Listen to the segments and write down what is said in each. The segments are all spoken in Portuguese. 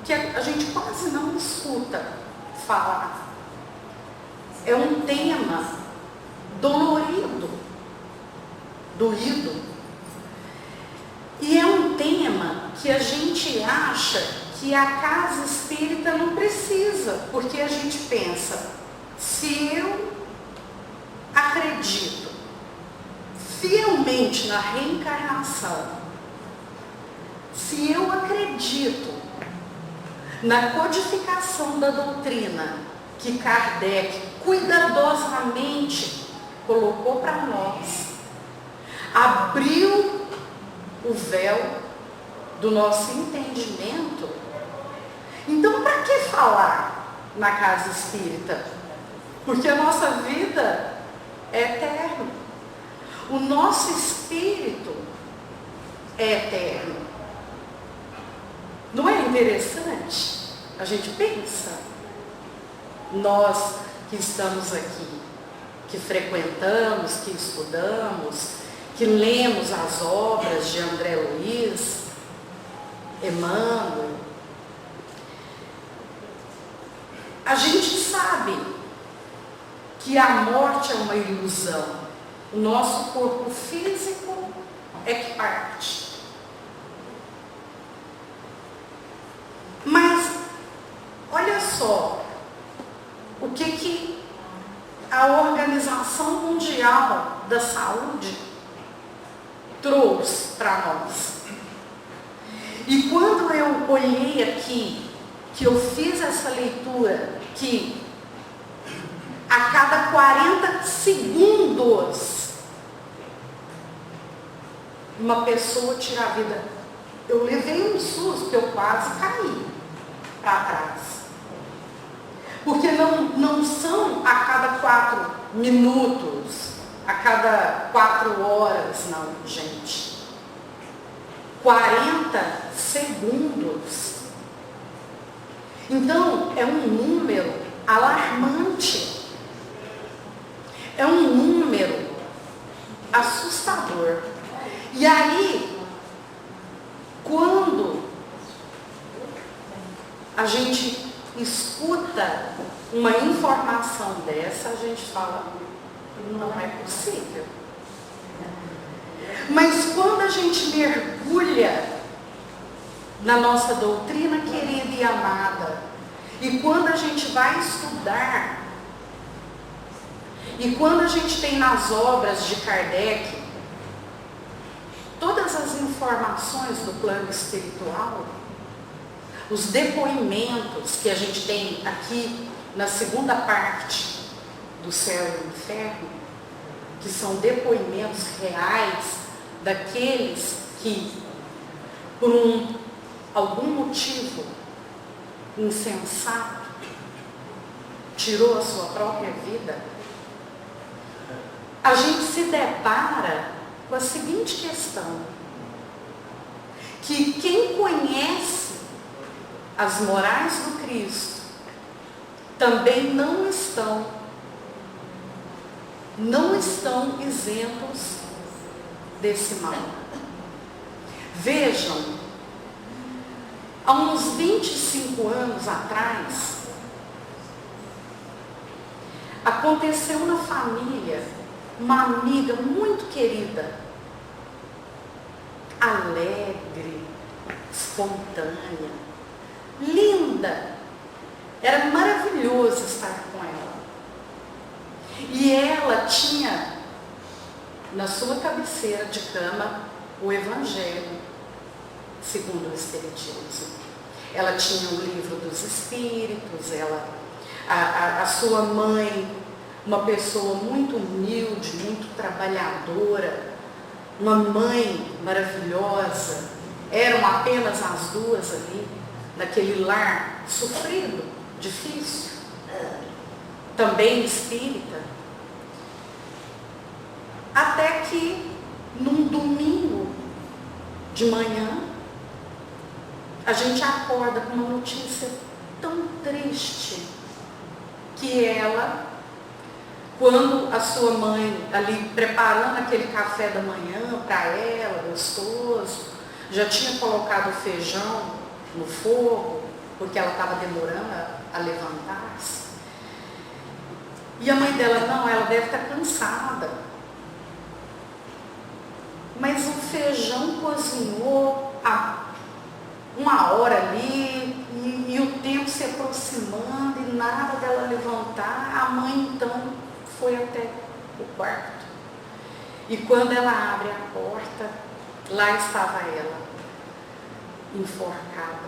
que a gente quase não escuta falar. É um tema dolorido, doído. E é um tema que a gente acha que a casa espírita não precisa, porque a gente pensa, se eu acredito fielmente na reencarnação, se eu acredito na codificação da doutrina que Kardec cuidadosamente colocou para nós, abriu o véu do nosso entendimento, então para que falar na casa espírita? Porque a nossa vida é eterna. O nosso espírito é eterno. Não é interessante? A gente pensa. Nós que estamos aqui, que frequentamos, que estudamos, que lemos as obras de André Luiz, Emmanuel, a gente sabe que a morte é uma ilusão. O nosso corpo físico é que parte. Mas, olha só, o que a Organização Mundial da Saúde trouxe para nós. E quando eu olhei aqui, que eu fiz essa leitura, que a cada 40 segundos uma pessoa tira a vida, eu levei um susto, eu quase caí para trás. Porque não são a cada 4 minutos, a cada 4 horas, não, gente. 40 segundos. Então, é um número alarmante. É um número assustador. E aí, quando a gente escuta uma informação dessa, a gente fala, não é possível. Mas quando a gente mergulha na nossa doutrina querida e amada, e quando a gente vai estudar, e quando a gente tem nas obras de Kardec todas as informações do plano espiritual, os depoimentos que a gente tem aqui na segunda parte do Céu e do Inferno, que são depoimentos reais daqueles que, por algum motivo insensato, tirou a sua própria vida, a gente se depara com a seguinte questão, que quem conhece as morais do Cristo também não estão isentos desse mal. Vejam, há uns 25 anos atrás, aconteceu na família uma amiga muito querida, alegre, espontânea, linda. Era maravilhoso estar com ela. E ela tinha na sua cabeceira de cama o Evangelho segundo o Espiritismo. Ela tinha o livro dos Espíritos, a sua mãe, uma pessoa muito humilde, muito trabalhadora, uma mãe maravilhosa. Eram apenas as duas ali, naquele lar sofrido, difícil, também espírita. Até que, num domingo de manhã, a gente acorda com uma notícia tão triste, que ela, quando a sua mãe ali preparando aquele café da manhã para ela, gostoso, já tinha colocado o feijão no fogo, porque ela estava demorando a levantar-se. E a mãe dela, não, ela deve estar cansada. Mas o feijão cozinhou há 1 hora ali, e o tempo se aproximando, e nada dela levantar. A mãe então foi até o quarto. E quando ela abre a porta, lá estava ela, enforcada.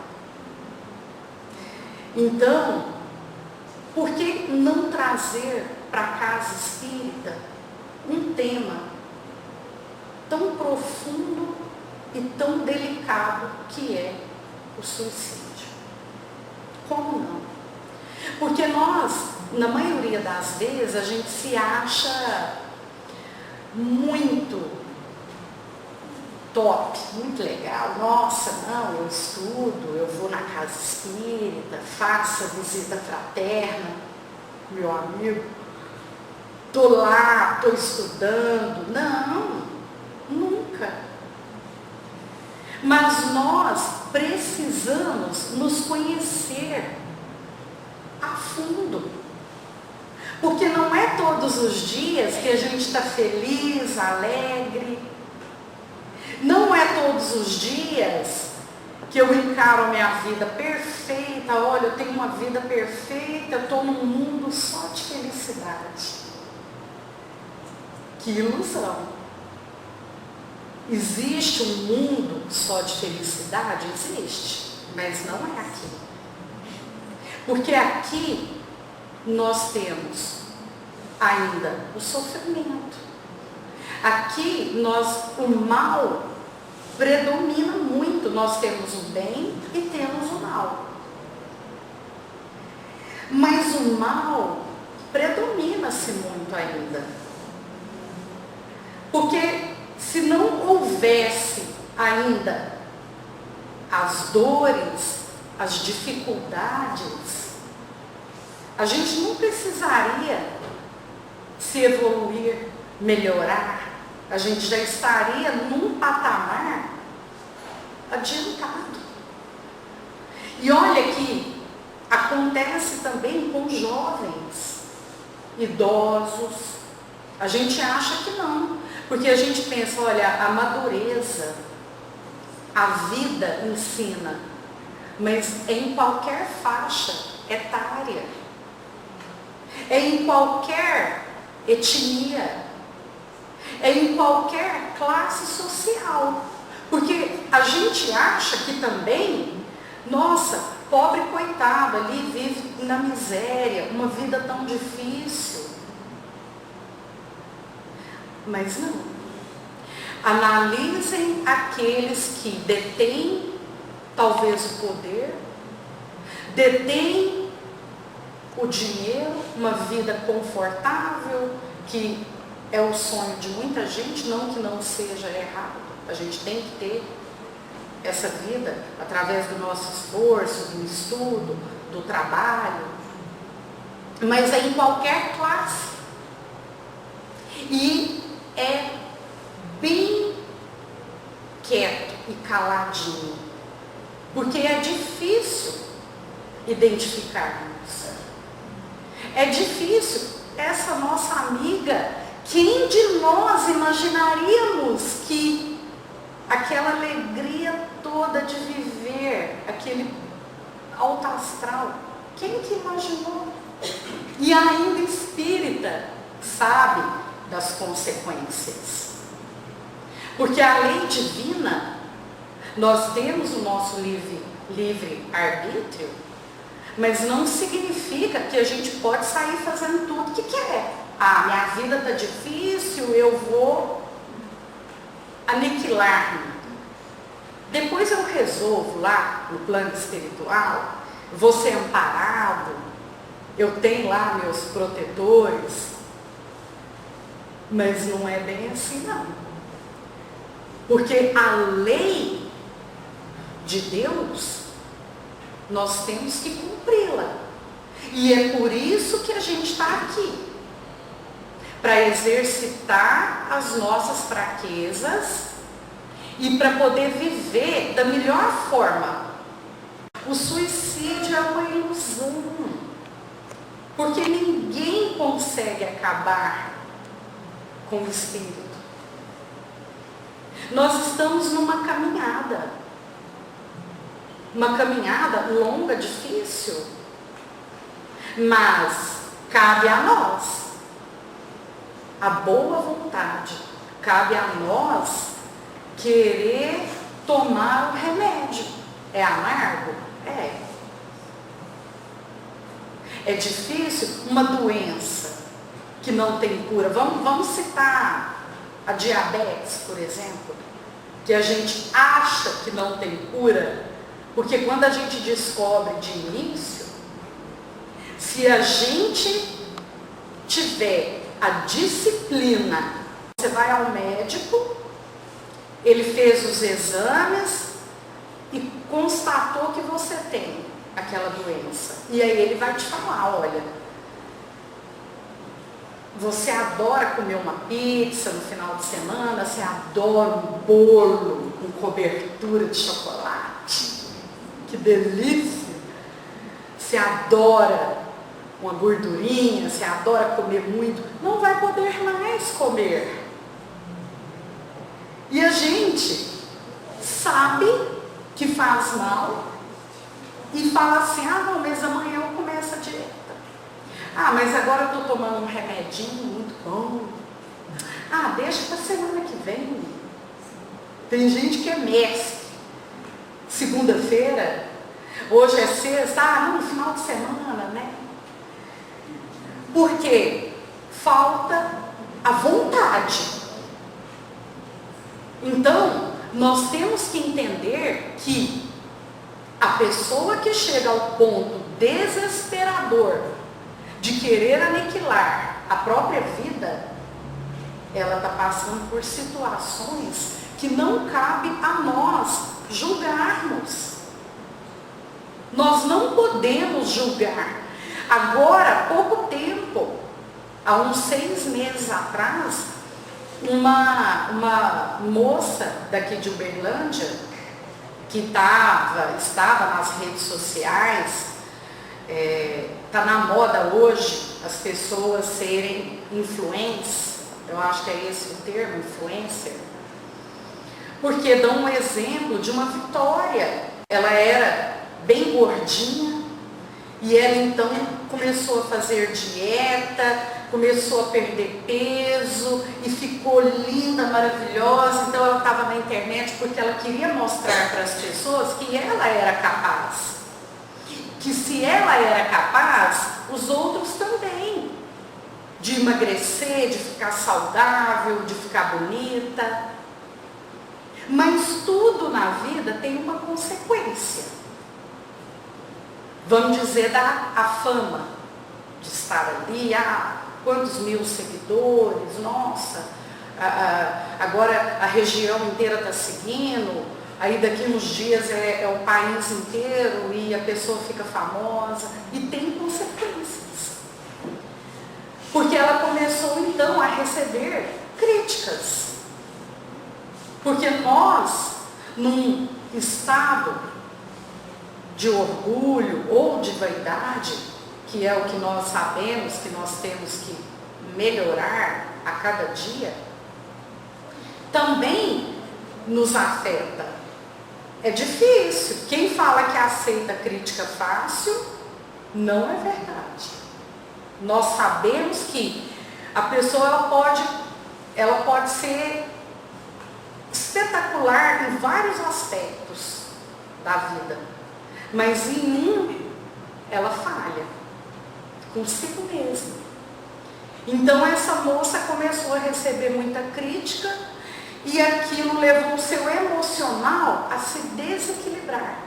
Então, por que não trazer para a casa espírita um tema tão profundo e tão delicado que é o suicídio? Como não? Porque nós, na maioria das vezes, a gente se acha muito top, muito legal. Nossa, não, eu estudo, eu vou na casa espírita, faço a visita fraterna, meu amigo, tô lá, tô estudando. Não, nunca. Mas nós precisamos nos conhecer a fundo. Porque não é todos os dias que a gente está feliz, alegre. Não é todos os dias que eu encaro a minha vida perfeita. Olha, eu tenho uma vida perfeita, eu estou num mundo só de felicidade. Que ilusão! Existe um mundo só de felicidade? Existe, mas não é aqui. Porque aqui nós temos ainda o sofrimento. Aqui o mal predomina muito. Nós temos o bem e temos o mal. Mas o mal predomina-se muito ainda. Porque se não houvesse ainda as dores, as dificuldades, a gente não precisaria se evoluir, melhorar. A gente já estaria num patamar adiantado. E olha que acontece também com jovens, idosos. A gente acha que não, porque a gente pensa, olha, a madureza, a vida ensina, mas é em qualquer faixa etária, é em qualquer etnia, é em qualquer classe social. Porque a gente acha que também, nossa, pobre coitado ali vive na miséria, uma vida tão difícil. Mas não. Analisem aqueles que detêm talvez o poder, detêm o dinheiro, uma vida confortável, que é o sonho de muita gente, não que não seja errado. A gente tem que ter essa vida através do nosso esforço, do estudo, do trabalho, mas é em qualquer classe. E é bem quieto e caladinho, porque é difícil identificarmos. É difícil. Essa nossa amiga, quem de nós imaginaríamos que aquela alegria toda de viver, aquele alto astral, quem que imaginou? E ainda espírita sabe das consequências. Porque a lei divina, nós temos o nosso livre arbítrio, mas não significa que a gente pode sair fazendo tudo que quer. Ah, minha vida está difícil, eu vou aniquilar-me. Depois eu resolvo lá no plano espiritual, vou ser amparado, eu tenho lá meus protetores. Mas não é bem assim, não. Porque a lei de Deus, nós temos que cumpri-la. E é por isso que a gente está aqui. Para exercitar as nossas fraquezas e para poder viver da melhor forma O suicídio é uma ilusão, porque ninguém consegue acabar com o espírito. Nós estamos numa caminhada longa, difícil, mas cabe a nós a boa vontade, cabe a nós querer tomar o remédio. É amargo? É difícil. Uma doença que não tem cura. Vamos citar a diabetes, por exemplo, que a gente acha que não tem cura, porque quando a gente descobre de início, se a gente tiver a disciplina, você vai ao médico, ele fez os exames e constatou que você tem aquela doença. E aí ele vai te falar, olha, você adora comer uma pizza no final de semana, você adora um bolo com cobertura de chocolate, que delícia! Você adora uma gordurinha, você adora comer muito, não vai poder mais comer. E a gente sabe que faz mal e fala assim, não, mas amanhã eu começo a dieta. Mas agora eu estou tomando um remedinho muito bom. Deixa para semana que vem. Tem gente que é mestre. Segunda-feira, hoje é sexta, no final de semana, né? Porque falta a vontade. Então, nós temos que entender que a pessoa que chega ao ponto desesperador de querer aniquilar a própria vida, ela está passando por situações que não cabe a nós julgarmos. Nós não podemos julgar. Agora, há pouco tempo, há uns 6 meses atrás, uma moça daqui de Uberlândia, que estava nas redes sociais, está na moda hoje as pessoas serem influencers, eu acho que é esse o termo, influencer, porque dão um exemplo de uma Vitória. Ela era bem gordinha e ela então começou a fazer dieta, começou a perder peso e ficou linda, maravilhosa. Então ela estava na internet porque ela queria mostrar para as pessoas que ela era capaz. Que se ela era capaz, os outros também. De emagrecer, de ficar saudável, de ficar bonita. Mas tudo na vida tem uma consequência. Vamos dizer a fama de estar ali, quantos mil seguidores, nossa, agora a região inteira está seguindo, aí daqui uns dias é o país inteiro e a pessoa fica famosa, e tem consequências. Porque ela começou então a receber críticas. Porque nós, num estado de orgulho ou de vaidade, que é o que nós sabemos que nós temos que melhorar a cada dia, também nos afeta. É difícil. Quem fala que aceita crítica fácil, não é verdade. Nós sabemos que a pessoa ela pode ser espetacular em vários aspectos da vida, mas em um ela falha consigo mesma. Então essa moça começou a receber muita crítica e aquilo levou o seu emocional a se desequilibrar.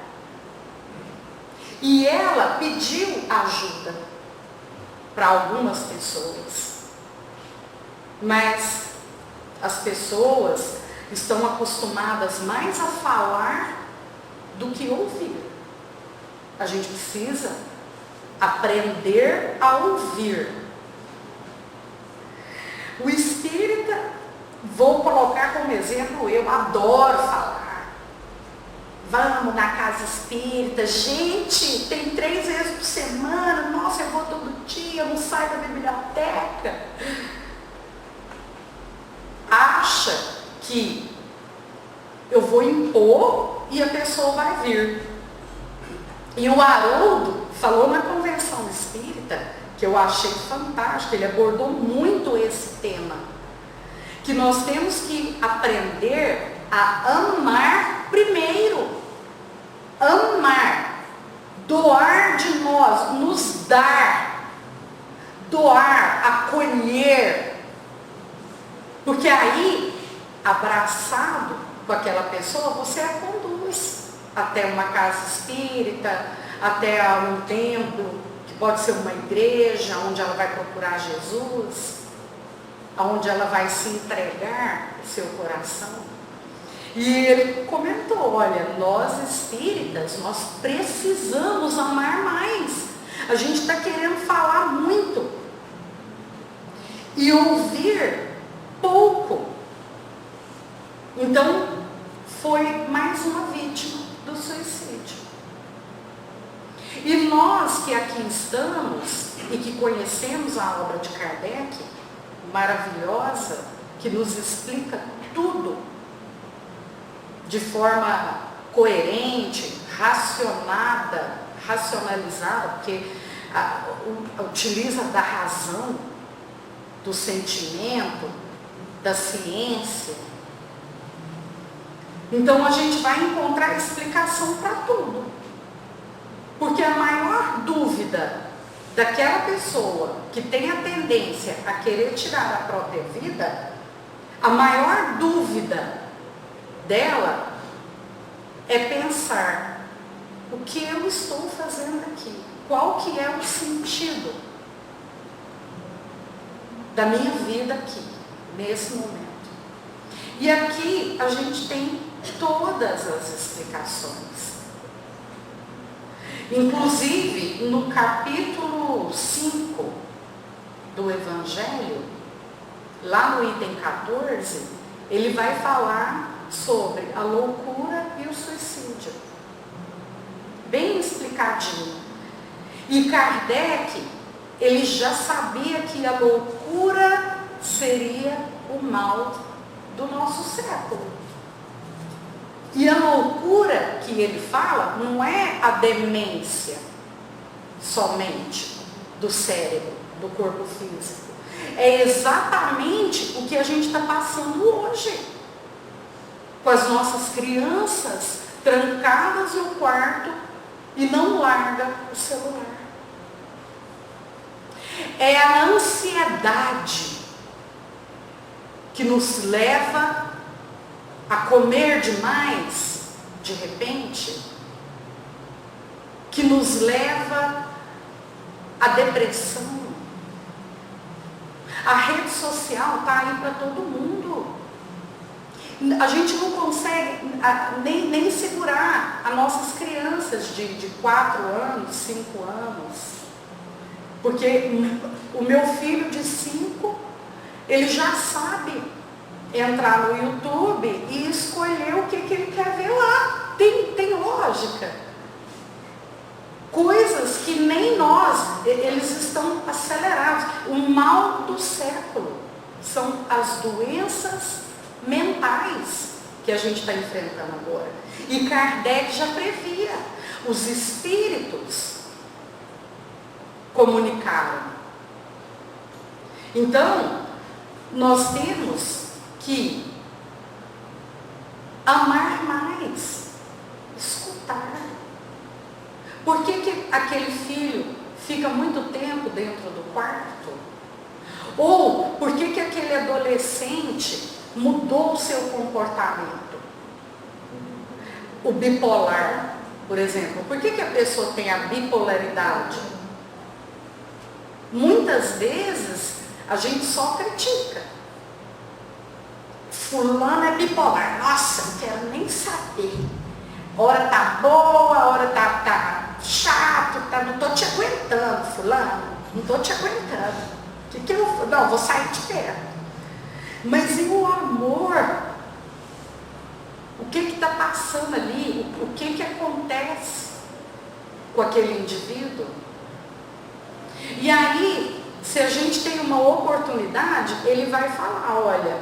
E ela pediu ajuda para algumas pessoas. Mas as pessoas estão acostumadas mais a falar do que ouvir. A gente precisa aprender a ouvir. O espírita, vou colocar como exemplo, eu adoro falar. vamos na casa espírita. Gente, tem 3 vezes por semana. Nossa, eu vou todo dia, eu não saio da biblioteca. Acha que eu vou impor e a pessoa vai vir. E o Haroldo falou na convenção espírita, que eu achei fantástico, ele abordou muito esse tema, que nós temos que aprender a amar primeiro. Amar, doar de nós, nos dar, doar, acolher. Porque aí, abraçado com aquela pessoa, você a conduz até uma casa espírita, até um templo, que pode ser uma igreja, onde ela vai procurar Jesus, onde ela vai se entregar o seu coração. E ele comentou, olha, nós espíritas, nós precisamos amar mais. A gente está querendo falar muito e ouvir pouco. Então, foi mais uma vítima do suicídio. E nós que aqui estamos e que conhecemos a obra de Kardec, maravilhosa, que nos explica tudo de forma coerente, racionalizada, porque utiliza da razão, do sentimento, da ciência. Então a gente vai encontrar explicação para tudo. Porque a maior dúvida daquela pessoa que tem a tendência a querer tirar a própria vida, a maior dúvida dela é pensar: o que eu estou fazendo aqui? Qual que é o sentido da minha vida aqui, nesse momento? E aqui a gente tem todas as explicações. Inclusive, no capítulo 5 do Evangelho, lá no item 14, ele vai falar sobre a loucura e o suicídio. Bem explicadinho. E Kardec, ele já sabia que a loucura seria o mal do nosso século. E a loucura que ele fala não é a demência somente do cérebro, do corpo físico. É exatamente o que a gente está passando hoje. Com as nossas crianças trancadas no quarto e não larga o celular. É a ansiedade que nos leva a comer demais, de repente, que nos leva à depressão. A rede social está aí para todo mundo. A gente não consegue nem segurar as nossas crianças de 4 anos, 5 anos. Porque o meu filho de 5, ele já sabe entrar no YouTube e escolher o que ele quer ver lá. Tem lógica. Coisas que nem nós, eles estão acelerados. O mal do século são as doenças mentais que a gente está enfrentando agora. E Kardec já previa. Os espíritos comunicaram. Então, nós temos que amar mais, escutar. Por que aquele filho fica muito tempo dentro do quarto? Ou por que aquele adolescente mudou o seu comportamento? O bipolar, por exemplo. Por que a pessoa tem a bipolaridade? Muitas vezes a gente só critica. Fulano é bipolar. Nossa, não quero nem saber. Hora tá boa, hora tá chato, não tô te aguentando, fulano. Não tô te aguentando. Não, vou sair de perto. Mas e o amor? O que está passando ali, o que acontece com aquele indivíduo. E aí, se a gente tem uma oportunidade, ele vai falar, olha,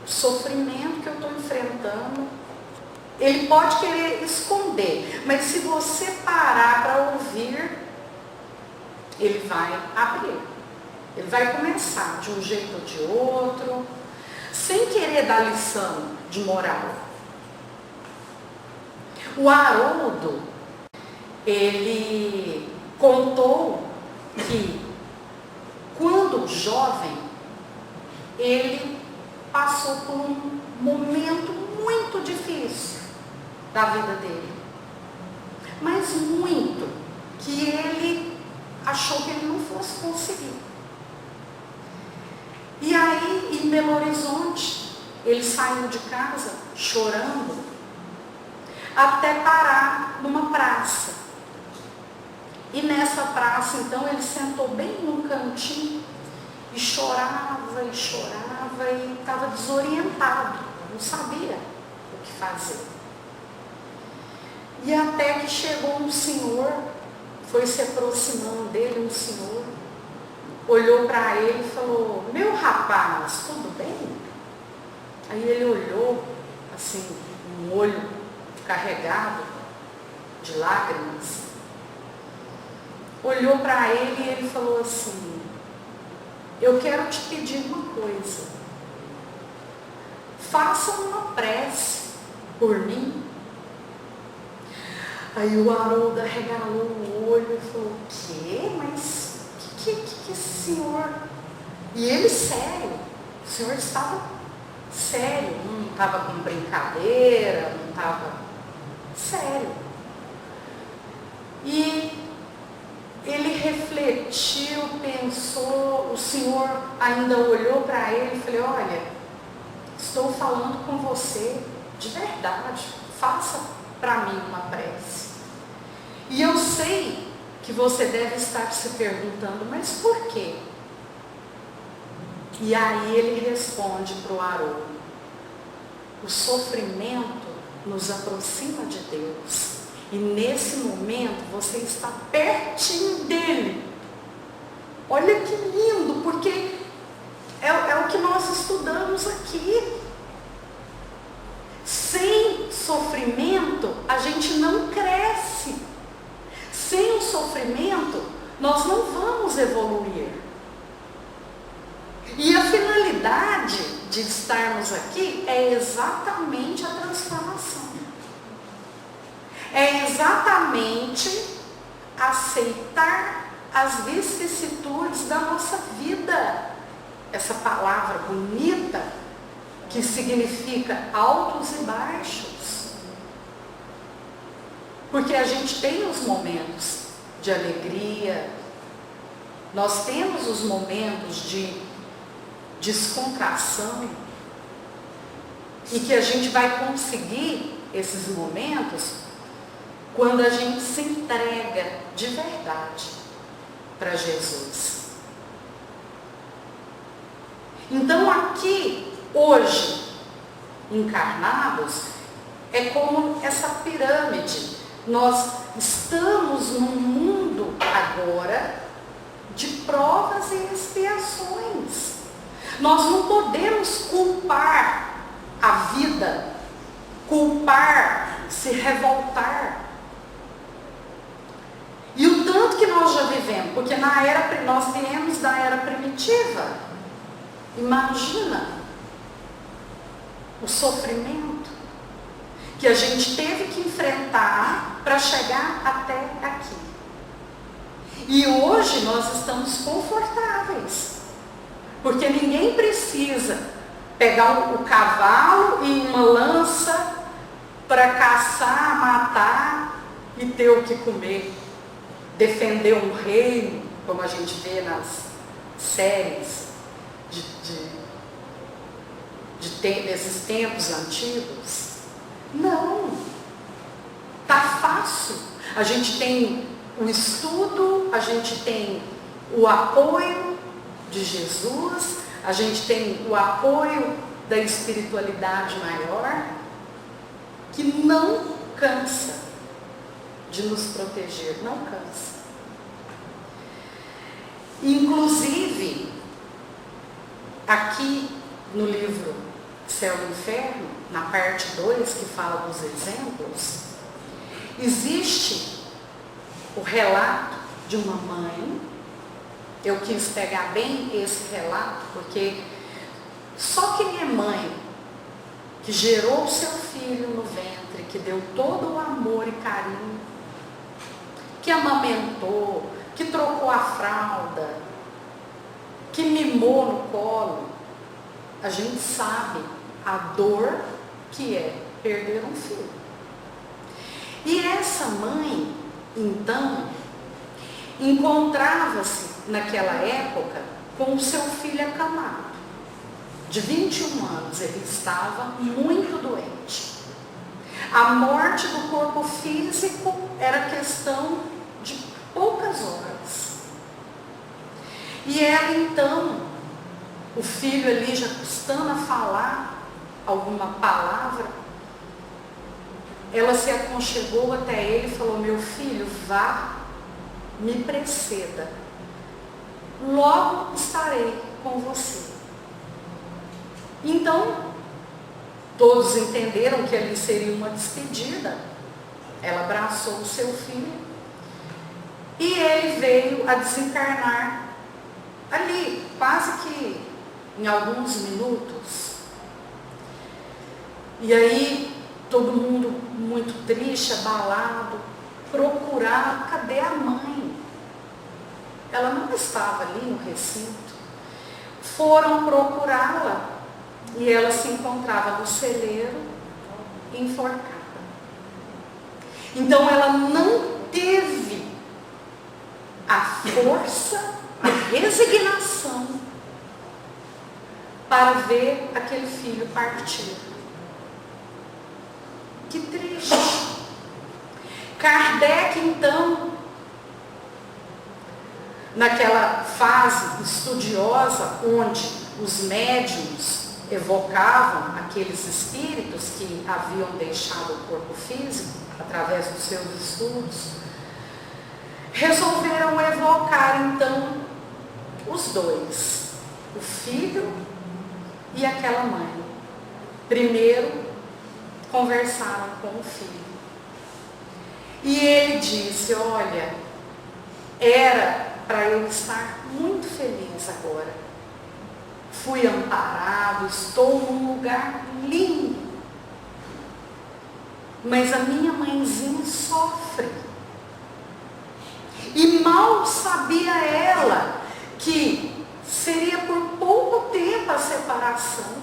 o sofrimento que eu estou enfrentando, ele pode querer esconder, mas se você parar para ouvir, ele vai abrir. Ele vai começar de um jeito ou de outro, sem querer dar lição de moral. O Haroldo, ele contou que quando jovem, ele passou por um momento muito difícil da vida dele. Mas muito, que ele achou que ele não fosse conseguir. E aí, em Belo Horizonte, ele saiu de casa chorando, até parar numa praça. E nessa praça, então, ele sentou bem num cantinho e chorava e chorava e estava desorientado, não sabia o que fazer. E até que chegou um senhor, foi se aproximando dele, um senhor, olhou para ele e falou, meu rapaz, tudo bem? Aí ele olhou, assim, um olho carregado de lágrimas, olhou para ele e ele falou assim, eu quero te pedir uma coisa, faça uma prece por mim. Aí o Haroldo arregalou o olho e falou, o quê? Mas que esse senhor? E ele sério, o senhor estava sério, não estava com brincadeira, não estava sério. E ele refletiu, pensou, o senhor ainda olhou para ele e falou, olha, estou falando com você de verdade, faça para mim uma prece. E eu sei que você deve estar se perguntando, mas por quê? E aí ele responde para o Haroldo, o sofrimento nos aproxima de Deus. E nesse momento você está pertinho dele. Olha que lindo, porque é o que nós estudamos aqui. Sem sofrimento, a gente não cresce. Sem o sofrimento, nós não vamos evoluir. E a finalidade de estarmos aqui é exatamente a transformação. É exatamente aceitar as vicissitudes da nossa vida. Essa palavra bonita que significa altos e baixos. Porque a gente tem os momentos de alegria, nós temos os momentos de descontração, e que a gente vai conseguir esses momentos quando a gente se entrega de verdade para Jesus. Então aqui, hoje, encarnados, é como essa pirâmide. Nós estamos num mundo agora de provas e expiações. Nós não podemos culpar a vida, culpar, se revoltar. E o tanto que nós já vivemos, porque nós viemos da era primitiva. Imagina o sofrimento que a gente teve que enfrentar para chegar até aqui. E hoje nós estamos confortáveis, porque ninguém precisa pegar o cavalo e uma lança para caçar, matar e ter o que comer, defender um reino, como a gente vê nas séries desses tempos antigos. Não, tá fácil. A gente tem o estudo, a gente tem o apoio de Jesus, a gente tem o apoio da espiritualidade maior, que não cansa de nos proteger, não cansa. Inclusive, aqui no livro Céu e Inferno, na parte 2, que fala dos exemplos, existe o relato de uma mãe. Eu quis pegar bem esse relato, porque só quem é mãe, que gerou o seu filho no ventre, que deu todo o amor e carinho, que amamentou, que trocou a fralda, que mimou no colo, a gente sabe a dor que é perder um filho. E essa mãe, então, encontrava-se naquela época com o seu filho acamado. De 21 anos, ele estava muito doente. A morte do corpo físico era questão de poucas horas. E ela então, o filho ali já custando a falar alguma palavra, ela se aconchegou até ele e falou: meu filho, vá, me preceda, logo estarei com você. Então, todos entenderam que ali seria uma despedida. Ela abraçou o seu filho e ele veio a desencarnar ali, quase que em alguns minutos. E aí, todo mundo muito triste, abalado, procurar, cadê a mãe? Ela não estava ali no recinto. Foram procurá-la e ela se encontrava no celeiro, enforcada. Então ela não teve a força, a resignação para ver aquele filho partir. Que triste. Kardec, então, naquela fase estudiosa onde os médiuns evocavam aqueles espíritos que haviam deixado o corpo físico através dos seus estudos, resolveram evocar então os dois, o filho e aquela mãe. Primeiro conversaram com o filho e ele disse: olha, era para eu estar muito feliz agora. Fui amparado, estou num lugar lindo. Mas a minha mãezinha sofre. E mal sabia ela que seria por pouco tempo a separação.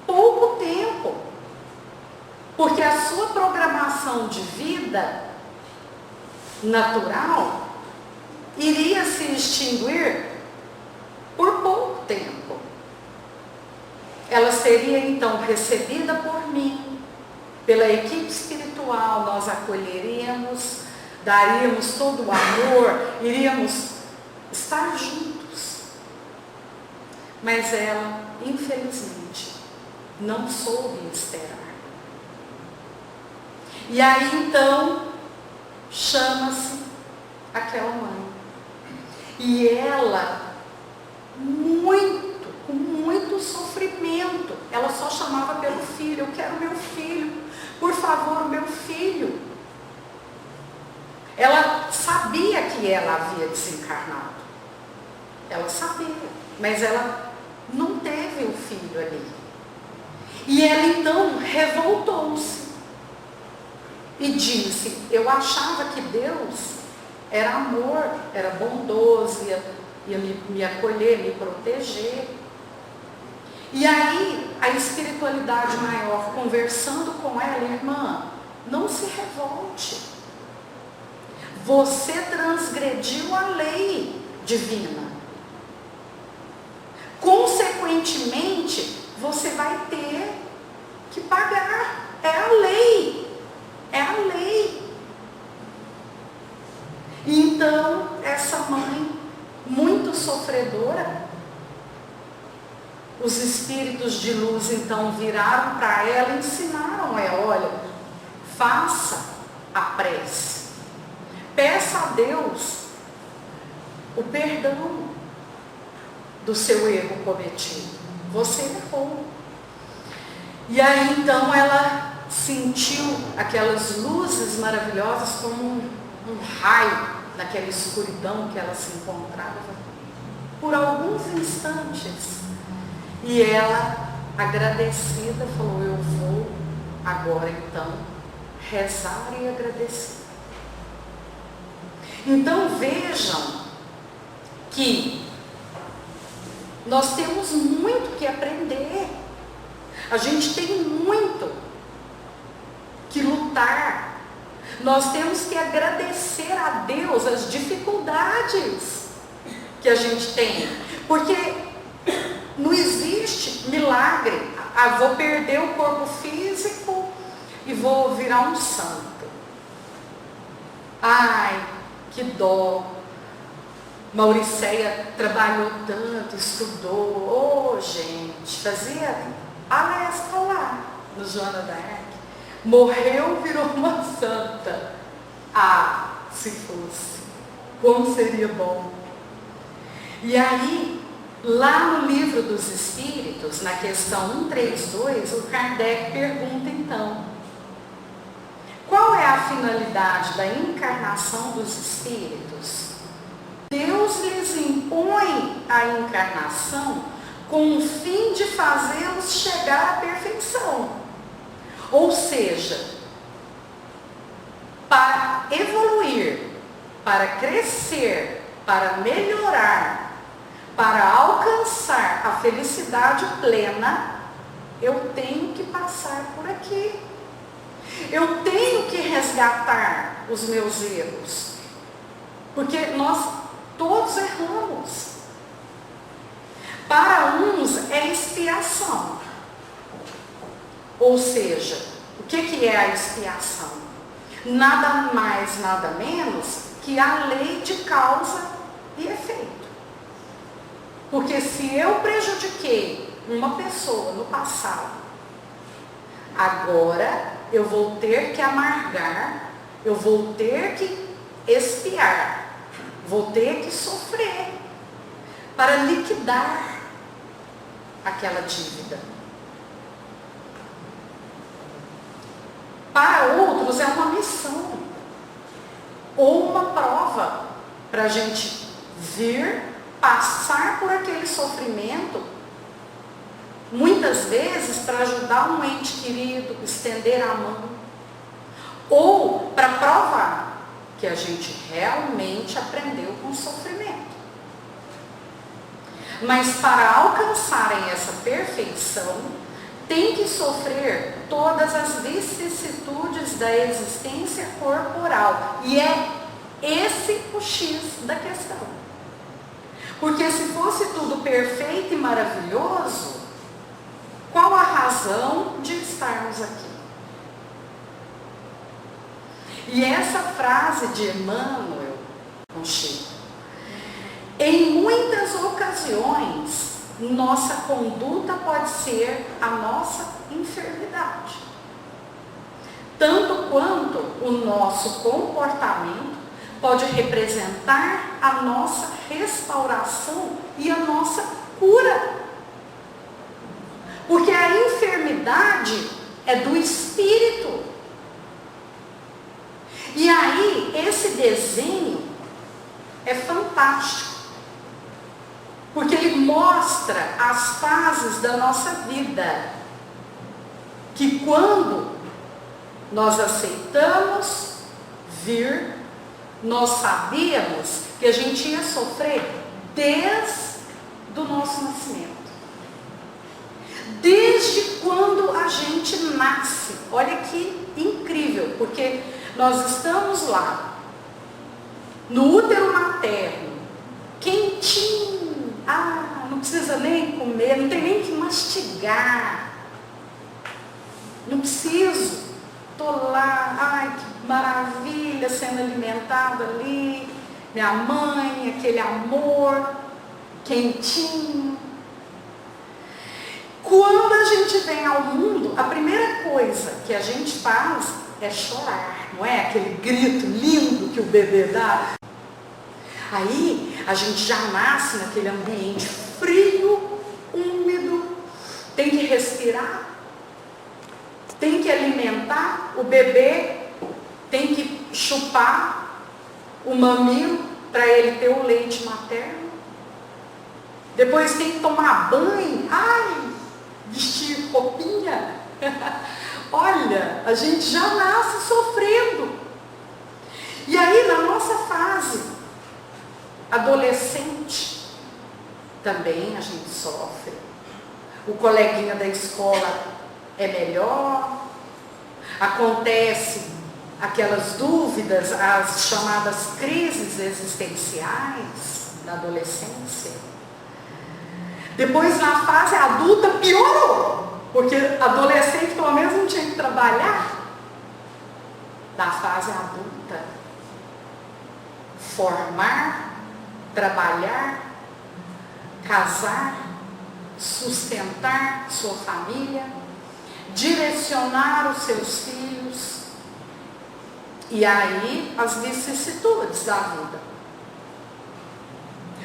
Pouco tempo. Porque a sua programação de vida natural iria se extinguir por pouco tempo. Ela seria então recebida por mim, pela equipe espiritual, nós acolheríamos, daríamos todo o amor, iríamos estar juntos. Mas ela, infelizmente, não soube esperar. E aí então, chama-se aquela mãe. E ela, com muito sofrimento, ela só chamava pelo filho: eu quero meu filho, por favor, meu filho. Ela sabia que ela havia desencarnado. Ela sabia, mas ela não teve o filho ali. E ela então revoltou-se e disse: eu achava que Deus era amor, era bondoso, ia me acolher, me proteger. E aí a espiritualidade maior conversando com ela: irmã, não se revolte. Você transgrediu a lei divina. Consequentemente, você vai ter que pagar. É a lei. É a lei. Então, essa mãe, muito sofredora, os espíritos de luz então viraram para ela e ensinaram ela: olha, faça a prece. Peça a Deus o perdão do seu erro cometido. Você errou. E aí então ela sentiu aquelas luzes maravilhosas como um raio naquela escuridão que ela se encontrava por alguns instantes. E ela, agradecida, falou: eu vou agora então rezar e agradecer. Então vejam que nós temos muito que aprender. A gente tem muito que lutar. Nós temos que agradecer a Deus as dificuldades que a gente tem. Porque não existe milagre. Vou perder o corpo físico e vou virar um santo. Ai, que dó. Mauricéia trabalhou tanto, estudou. Oh, gente, fazia palestra lá no Joana d'Arc. Morreu, virou uma santa. Ah, se fosse, como seria bom. E aí, lá no Livro dos Espíritos, na questão 132, o Kardec pergunta então: qual é a finalidade da encarnação dos espíritos? Deus lhes impõe a encarnação com o fim de fazê-los chegar à perfeição. Ou seja, para evoluir, para crescer, para melhorar, para alcançar a felicidade plena, eu tenho que passar por aqui. Eu tenho que resgatar os meus erros. Porque nós todos erramos. Para uns é expiação. Ou seja, o que é a expiação? Nada mais, nada menos que a lei de causa e efeito. Porque se eu prejudiquei uma pessoa no passado, agora eu vou ter que amargar, eu vou ter que expiar, vou ter que sofrer para liquidar aquela dívida. Para outros é uma missão ou uma prova para a gente vir passar por aquele sofrimento, muitas vezes para ajudar um ente querido, estender a mão, ou para provar que a gente realmente aprendeu com o sofrimento. Mas para alcançarem essa perfeição, tem que sofrer todas as vicissitudes da existência corporal. E é esse o X da questão. Porque se fosse tudo perfeito e maravilhoso, qual a razão de estarmos aqui? E essa frase de Emmanuel, com Chico: em muitas ocasiões, nossa conduta pode ser a nossa enfermidade. Tanto quanto o nosso comportamento pode representar a nossa restauração e a nossa cura. Porque a enfermidade é do espírito. E aí, esse desenho é fantástico. Porque ele mostra as fases da nossa vida. Que quando nós aceitamos vir, nós sabíamos que a gente ia sofrer desde o nosso nascimento. Desde quando a gente nasce. Olha que incrível, porque nós estamos lá, no útero materno, quentinho. Não precisa nem comer, não tem nem que mastigar. Não preciso. Estou lá, que maravilha, sendo alimentada ali. Minha mãe, aquele amor quentinho. Quando a gente vem ao mundo, a primeira coisa que a gente faz é chorar, não é? Aquele grito lindo que o bebê dá. Aí a gente já nasce naquele ambiente frio, úmido, tem que respirar, tem que alimentar o bebê, tem que chupar o mamilo para ele ter o leite materno. Depois tem que tomar banho, vestir roupinha. Olha, a gente já nasce sofrendo. E aí na nossa fase adolescente, também a gente sofre. O coleguinha da escola é melhor, acontece aquelas dúvidas, as chamadas crises existenciais na adolescência. Depois na fase adulta piorou, porque adolescente pelo menos não tinha que trabalhar. Na fase adulta, formar, trabalhar, casar, sustentar sua família, direcionar os seus filhos, e aí as vicissitudes da vida.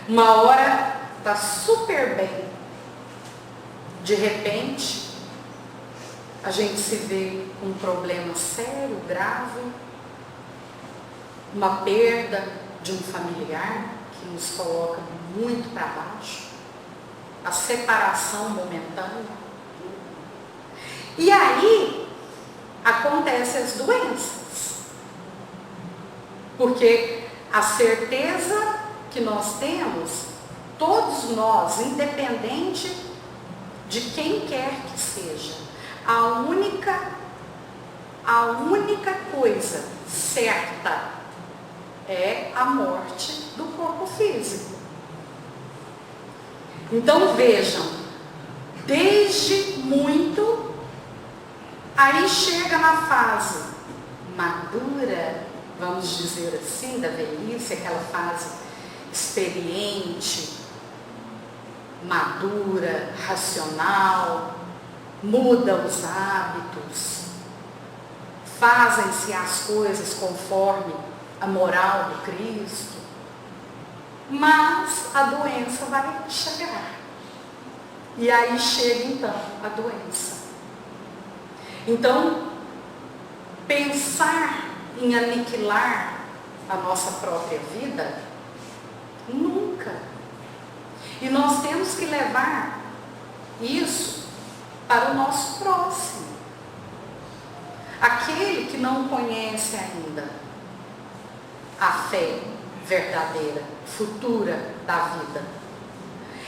Uma hora está super bem, de repente a gente se vê com um problema sério, grave, uma perda de um familiar que nos coloca muito para baixo, a separação momentânea. E aí acontecem as doenças, porque a certeza que nós temos, todos nós, independente de quem quer que seja, a única coisa certa é a morte do corpo físico. Então vejam, desde muito, aí chega na fase madura, vamos dizer assim, da velhice, aquela fase experiente, madura, racional, muda os hábitos, fazem-se as coisas conforme a moral do Cristo, mas a doença vai chegar. E aí chega então a doença. Então, pensar em aniquilar a nossa própria vida, nunca. E nós temos que levar isso para o nosso próximo. Aquele que não conhece ainda a fé verdadeira, futura da vida.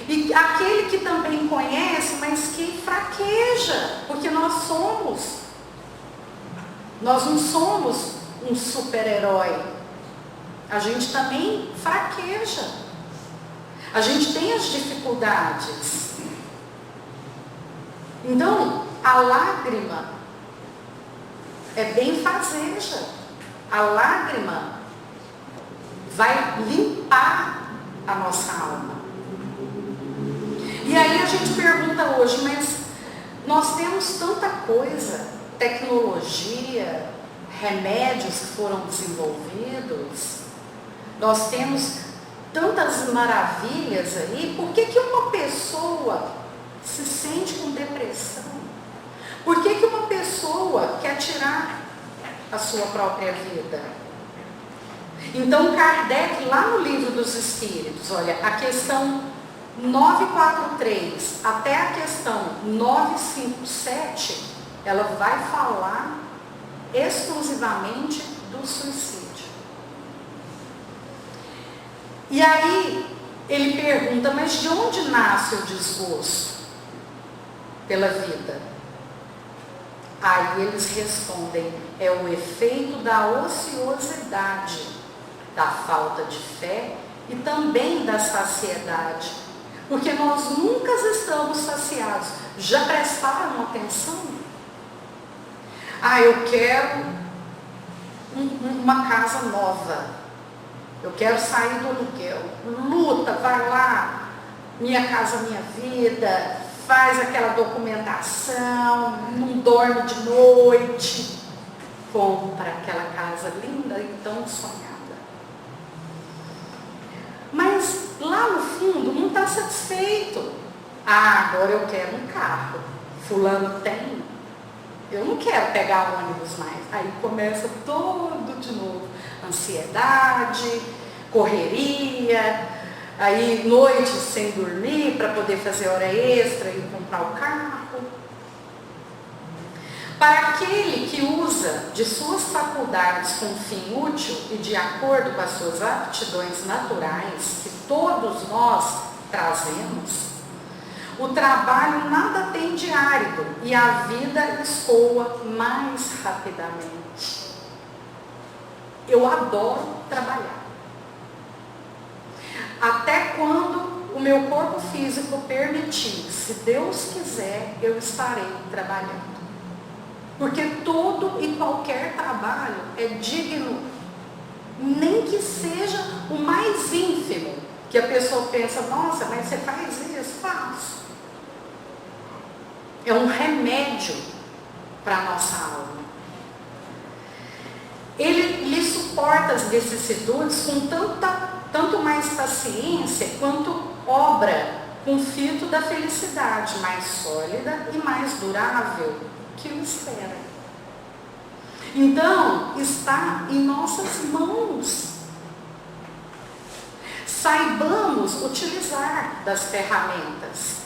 E aquele que também conhece, mas que fraqueja, porque nós não somos um super-herói. A gente também fraqueja. A gente tem as dificuldades. Então, a lágrima é benfazeja. A lágrima vai limpar a nossa alma. E aí a gente pergunta hoje, mas nós temos tanta coisa, tecnologia, remédios que foram desenvolvidos, nós temos tantas maravilhas aí, por que que uma pessoa se sente com depressão? Por que que uma pessoa quer tirar a sua própria vida? Então Kardec, lá no Livro dos Espíritos, olha, a questão 943 até a questão 957, ela vai falar exclusivamente do suicídio. E aí ele pergunta, mas de onde nasce o desgosto pela vida? Aí eles respondem, é o efeito da ociosidade, da falta de fé e também da saciedade, porque nós nunca estamos saciados. Já prestaram atenção? Eu quero uma casa nova. Eu quero sair do aluguel. Luta, vai lá, Minha Casa Minha Vida, faz aquela documentação, não dorme de noite. compra aquela casa linda e tão sonhada. Mas lá no fundo não está satisfeito. Ah, agora eu quero um carro. Fulano tem. Eu não quero pegar ônibus mais. Aí começa tudo de novo. Ansiedade, correria, aí noites sem dormir para poder fazer hora extra e comprar o carro. Para aquele que usa de suas faculdades com fim útil e de acordo com as suas aptidões naturais, que todos nós trazemos, o trabalho nada tem de árido e a vida escoa mais rapidamente. Eu adoro trabalhar. Até quando o meu corpo físico permitir, se Deus quiser, eu estarei trabalhando. Porque todo e qualquer trabalho é digno, nem que seja o mais ínfimo, que a pessoa pensa, nossa, mas você faz isso? Faço. É um remédio para a nossa alma. Ele lhe suporta as vicissitudes com tanto mais paciência quanto obra com fito da felicidade mais sólida e mais durável que o espera. Então, está em nossas mãos. Saibamos utilizar das ferramentas.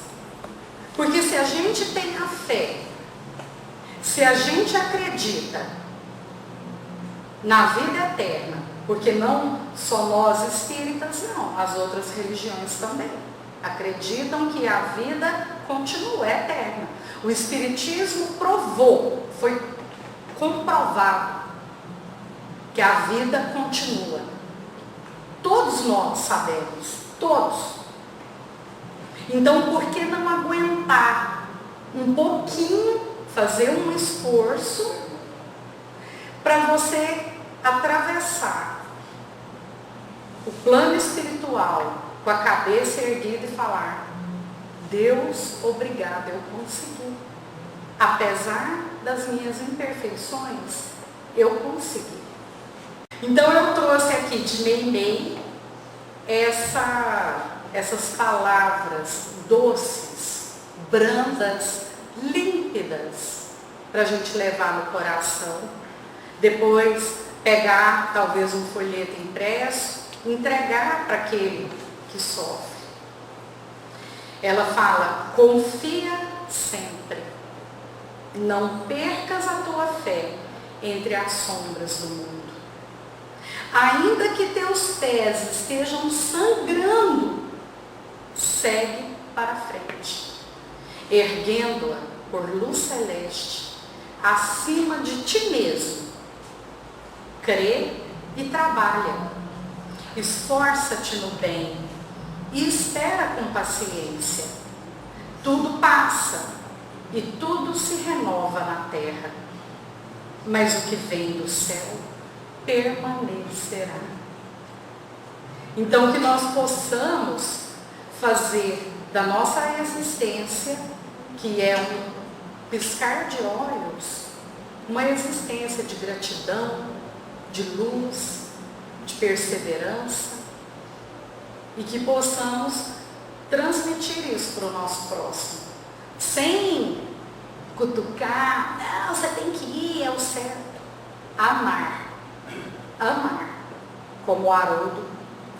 Porque se a gente tem a fé, se a gente acredita na vida eterna, porque não só nós espíritas, não, as outras religiões também acreditam que a vida continua, é eterna. O Espiritismo provou, foi comprovado que a vida continua. Todos nós sabemos, todos. Então, por que não aguentar um pouquinho, fazer um esforço para você atravessar o plano espiritual com a cabeça erguida e falar, Deus, obrigado, eu consegui. Apesar das minhas imperfeições, eu consegui. Então eu trouxe aqui de Meimei essas palavras doces, brandas, límpidas, para a gente levar no coração. Depois pegar talvez um folheto impresso, entregar para aquele que sofre. Ela fala, confia sempre. Não percas a tua fé entre as sombras do mundo. Ainda que teus pés estejam sangrando, segue para frente, erguendo-a por luz celeste, acima de ti mesmo. Crê e trabalha. Esforça-te no bem e espera com paciência. Tudo passa e tudo se renova na terra, mas o que vem do céu permanecerá. Então que nós possamos fazer da nossa existência, que é um piscar de olhos, uma existência de gratidão, de luz, de perseverança, e que possamos transmitir isso para o nosso próximo, sem cutucar, não, você tem que ir, é o certo. Amar, como o Haroldo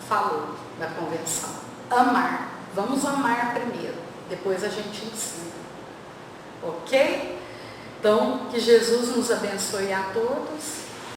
falou na convenção. Amar, vamos amar primeiro, depois a gente ensina. Ok? Então, que Jesus nos abençoe a todos.